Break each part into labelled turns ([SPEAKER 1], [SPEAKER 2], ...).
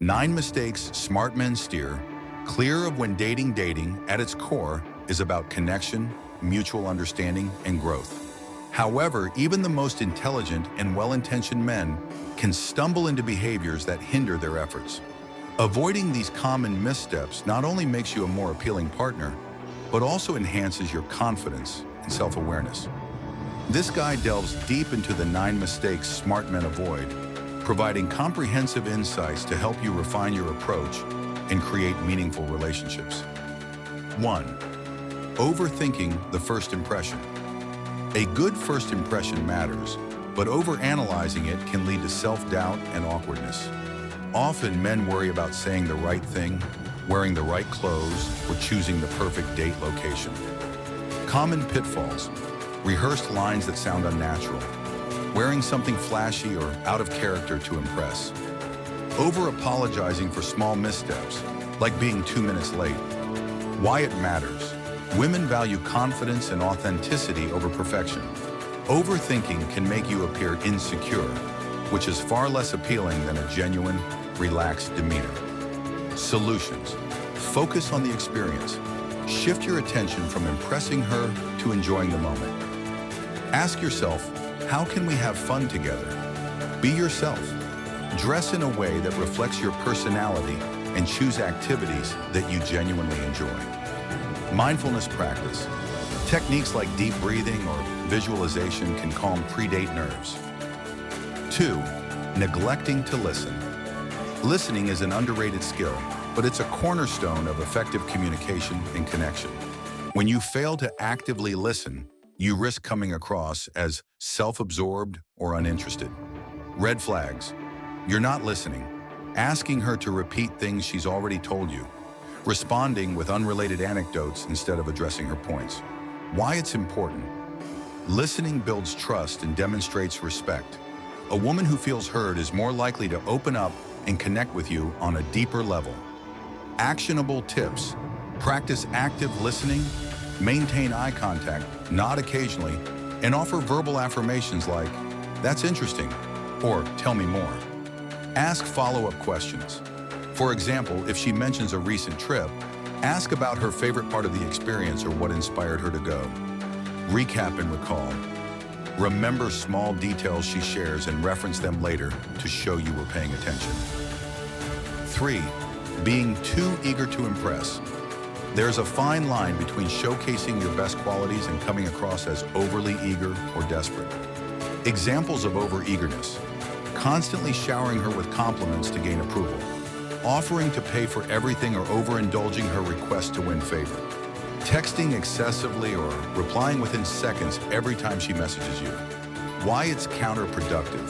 [SPEAKER 1] 9 mistakes smart men steer, clear of when dating at its core is about connection, mutual understanding, and growth. However, even the most intelligent and well-intentioned men can stumble into behaviors that hinder their efforts. Avoiding these common missteps not only makes you a more appealing partner, but also enhances your confidence and self-awareness. This guide delves deep into the 9 mistakes smart men avoid, providing comprehensive insights to help you refine your approach and create meaningful relationships. 1. Overthinking the first impression. A good first impression matters, but overanalyzing it can lead to self-doubt and awkwardness. Often, men worry about saying the right thing, wearing the right clothes, or choosing the perfect date location. Common pitfalls: rehearsed lines that sound unnatural, wearing something flashy or out of character to impress, over-apologizing for small missteps, like being 2 minutes late. Why it matters: women value confidence and authenticity over perfection. Overthinking can make you appear insecure, which is far less appealing than a genuine, relaxed demeanor. Solutions: focus on the experience. Shift your attention from impressing her to enjoying the moment. Ask yourself, how can we have fun together? Be yourself. Dress in a way that reflects your personality and choose activities that you genuinely enjoy. Mindfulness practice. Techniques like deep breathing or visualization can calm pre-date nerves. 2. Neglecting to listen. Listening is an underrated skill, but it's a cornerstone of effective communication and connection. When you fail to actively listen, you risk coming across as self-absorbed or uninterested. Red flags: you're not listening, asking her to repeat things she's already told you, responding with unrelated anecdotes instead of addressing her points. Why it's important: listening builds trust and demonstrates respect. A woman who feels heard is more likely to open up and connect with you on a deeper level. Actionable tips: practice active listening, maintain eye contact, nod occasionally, and offer verbal affirmations like, "That's interesting," or "Tell me more." Ask follow-up questions. For example, if she mentions a recent trip, ask about her favorite part of the experience or what inspired her to go. Recap and recall. Remember small details she shares and reference them later to show you were paying attention. 3. Being too eager to impress. There's a fine line between showcasing your best qualities and coming across as overly eager or desperate. Examples of overeagerness: constantly showering her with compliments to gain approval, offering to pay for everything or overindulging her request to win favor, texting excessively or replying within seconds every time she messages you. Why it's counterproductive: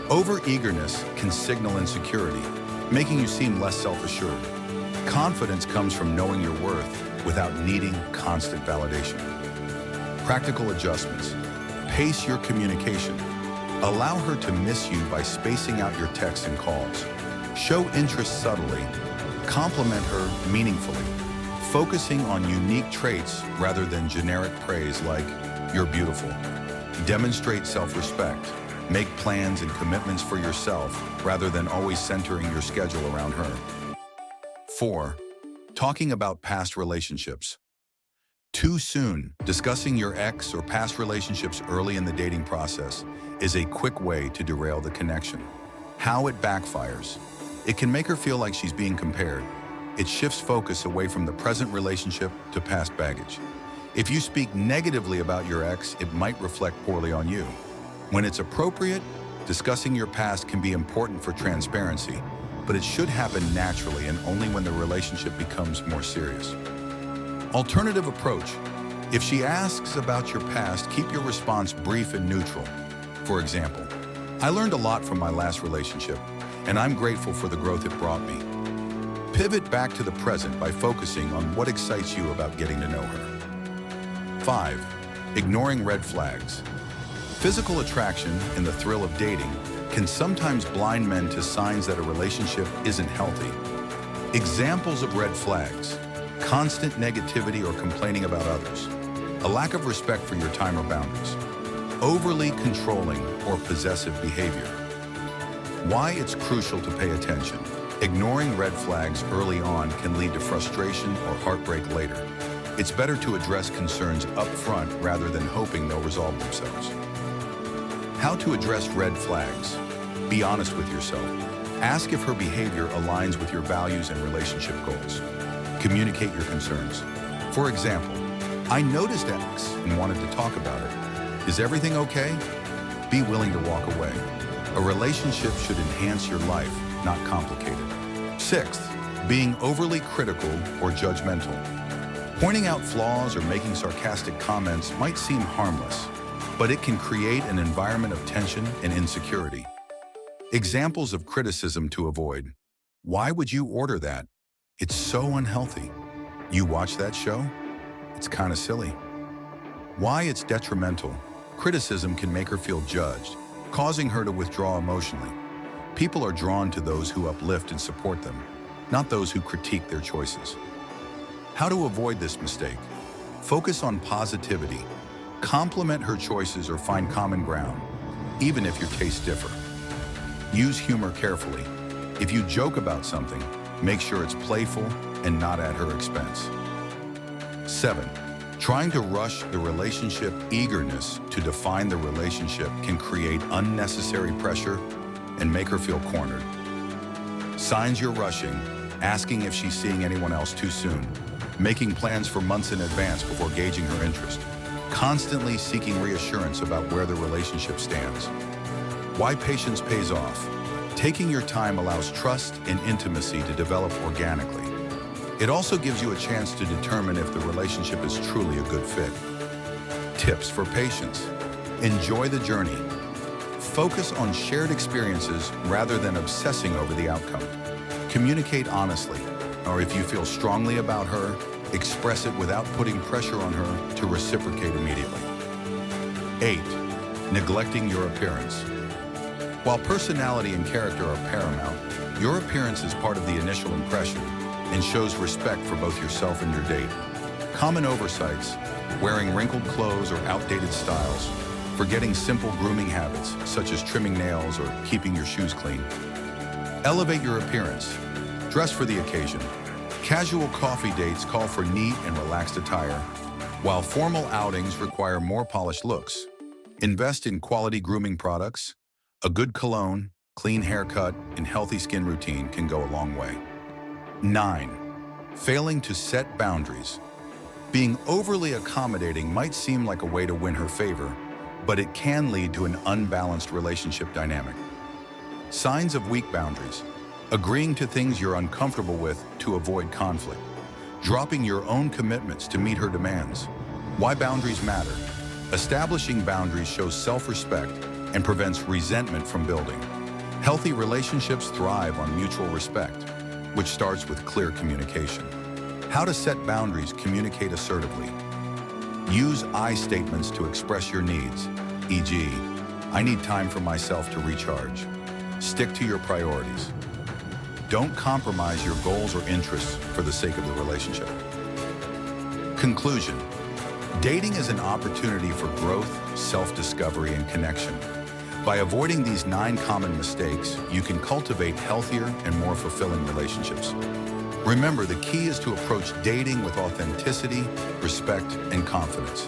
[SPEAKER 1] overeagerness can signal insecurity, making you seem less self-assured. Confidence comes from knowing your worth without needing constant validation. Practical adjustments: pace your communication. Allow her to miss you by spacing out your texts and calls. Show interest subtly. Compliment her meaningfully, focusing on unique traits rather than generic praise like, "You're beautiful." Demonstrate self-respect. Make plans and commitments for yourself rather than always centering your schedule around her. 4. Talking about past relationships. Too soon, discussing your ex or past relationships early in the dating process is a quick way to derail the connection. How it backfires: it can make her feel like she's being compared. It shifts focus away from the present relationship to past baggage. If you speak negatively about your ex, it might reflect poorly on you. When it's appropriate, discussing your past can be important for transparency, but it should happen naturally and only when the relationship becomes more serious. Alternative approach: if she asks about your past, keep your response brief and neutral. For example, "I learned a lot from my last relationship, and I'm grateful for the growth it brought me." Pivot back to the present by focusing on what excites you about getting to know her. 5. Ignoring red flags. Physical attraction and the thrill of dating can sometimes blind men to signs that a relationship isn't healthy. Examples of red flags: constant negativity or complaining about others, a lack of respect for your time or boundaries, overly controlling or possessive behavior. Why it's crucial to pay attention: Ignoring red flags early on can lead to frustration or heartbreak later. It's better to address concerns up front rather than hoping they'll resolve themselves. How to address red flags? Be honest with yourself. Ask if her behavior aligns with your values and relationship goals. Communicate your concerns. For example, I noticed X and wanted to talk about it. Is everything okay? Be willing to walk away. A relationship should enhance your life, not complicate it. Sixth, being overly critical or judgmental. Pointing out flaws or making sarcastic comments might seem harmless, but it can create an environment of tension and insecurity. Examples of criticism to avoid. Why would you order that? It's so unhealthy. You watch that show? It's kind of silly. Why it's detrimental. Criticism can make her feel judged, causing her to withdraw emotionally. People are drawn to those who uplift and support them, not those who critique their choices. How to avoid this mistake? Focus on positivity. Compliment her choices or find common ground, even if your tastes differ. Use humor carefully. If you joke about something, make sure it's playful and not at her expense. 7. Trying to rush the relationship. Eagerness to define the relationship can create unnecessary pressure and make her feel cornered. Signs you're rushing: asking if she's seeing anyone else too soon, making plans for months in advance before gauging her interest, constantly seeking reassurance about where the relationship stands. Why patience pays off. Taking your time allows trust and intimacy to develop organically. It also gives you a chance to determine if the relationship is truly a good fit. Tips for patience. Enjoy the journey. Focus on shared experiences rather than obsessing over the outcome. Communicate honestly, or if you feel strongly about her, express it without putting pressure on her to reciprocate immediately. 8. Neglecting your appearance. While personality and character are paramount, your appearance is part of the initial impression and shows respect for both yourself and your date. Common oversights: wearing wrinkled clothes or outdated styles, forgetting simple grooming habits such as trimming nails or keeping your shoes clean. Elevate your appearance. Dress for the occasion. Casual coffee dates call for neat and relaxed attire, while formal outings require more polished looks. Invest in quality grooming products. A good cologne, clean haircut, and healthy skin routine can go a long way. 9. Failing to set boundaries. Being overly accommodating might seem like a way to win her favor, but it can lead to an unbalanced relationship dynamic. Signs of weak boundaries: agreeing to things you're uncomfortable with to avoid conflict, dropping your own commitments to meet her demands. Why boundaries matter. Establishing boundaries shows self-respect and prevents resentment from building. Healthy relationships thrive on mutual respect, which starts with clear communication. How to set boundaries. Communicate assertively. Use I statements to express your needs, e.g., I need time for myself to recharge. Stick to your priorities. Don't compromise your goals or interests for the sake of the relationship. Conclusion. Dating is an opportunity for growth, self-discovery, and connection. By avoiding these 9 common mistakes, you can cultivate healthier and more fulfilling relationships. Remember, the key is to approach dating with authenticity, respect, and confidence.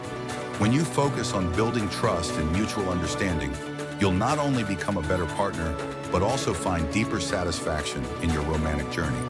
[SPEAKER 1] When you focus on building trust and mutual understanding, you'll not only become a better partner, but also find deeper satisfaction in your romantic journey.